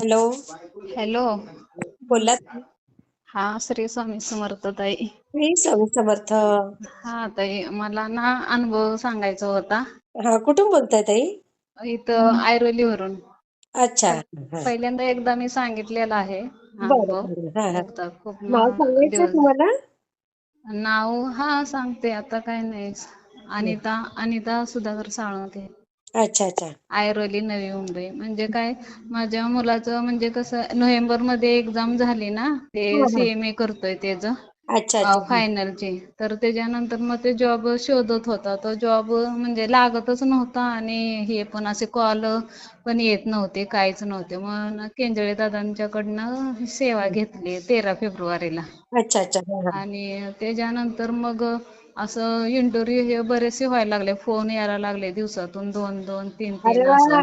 Hello. Hello. बोला. हा, श्री स्वामी समर्थ ताई. मी स्वामी समर्थ. हा ताई, मला ना अनुभव सांगायचा होता. हा, कुठून बोलताय ताई? इथं ऐरोलीवरून. अच्छा. हा. पहिल्यांदा एकदा मी सांगितलेला आहे बरं अनुभव. बरं. हा हा. एकदा खूप नाव सांगायचं दिवस. तुम्हाला? नाव सांगते, आता काय नाही. अनिता अनिता सुधाकर साळुंखे. अच्छा अच्छा. ऐरोली नवी मुंबई. म्हणजे काय, माझ्या मुलाचं म्हणजे कसं, नोव्हेंबर मध्ये एक्झाम झाली ना, हा ते हा. CMA करतोय त्याच अच्छा अच्छा. फायनलची. तर त्याच्यानंतर मग ते जॉब शोधत होता. तो जॉब म्हणजे लागतच नव्हता, आणि हे पण असे कॉल पण येत नव्हते, काहीच नव्हते. मग केंजळे दादांच्याकडनं सेवा घेतली 13 फेब्रुवारीला. अच्छा अच्छा. हा हा. आणि त्याच्यानंतर मग असं इंटरव्ह्यू हे बरेचसे व्हायला लागले, फोन यायला लागले दिवसातून 2-2, 3-3 अरे वा. असं.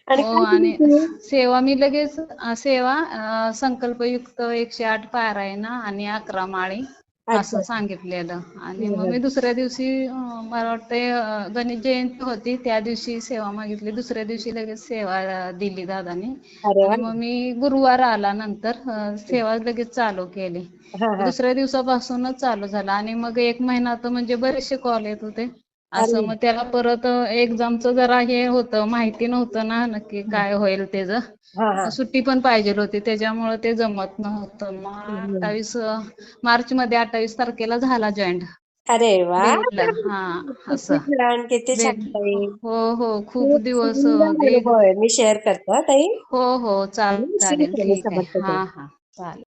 आणि हो. काय केलं आणि तुम्ही? सेवा मी लगेच संकल्पयुक्त 108 पारायण आणि 11 माळी अच्छा. असं सांगितलेलं. आणि हा मग हा. मी दुसऱ्या दिवशी मला वाटते गणेश जयंती होती, त्या दिवशी सेवा मागितली. दुसऱ्या दिवशी लगेच सेवा दिली दादानी. अरे वा. आणि मग मी गुरुवार आला नंतर सेवा लगेच चालू केली. हा हा. दुसऱ्या दिवसापासूनच चालू झाला. आणि मग 1 महिना तर म्हणजे बरेचसे कॉल येत होते असं. अरे. मग त्याला परत एक्झामचं जरा हे होतं, माहिती नव्हतं ना नक्की काय होईल त्याचं. हा हा. सुट्टी पण पाहिजे होती, त्याच्यामुळे ते जमत नव्हतं. मग हम्म. 28 मार्च मध्ये 28 तारखेला झाला जॉईंट. अरे वा. भेटला. हा, किती असं छान, किती छान भेट. ताई. हो हो, खूप खूप दिवस सुंदर एक. अनुभव आहे. मी शेअर करतो हा ताई. हो हो, श्री चालेल, स्वामी ठीक आहे. समर्थ हा ताई. हा, चालेल.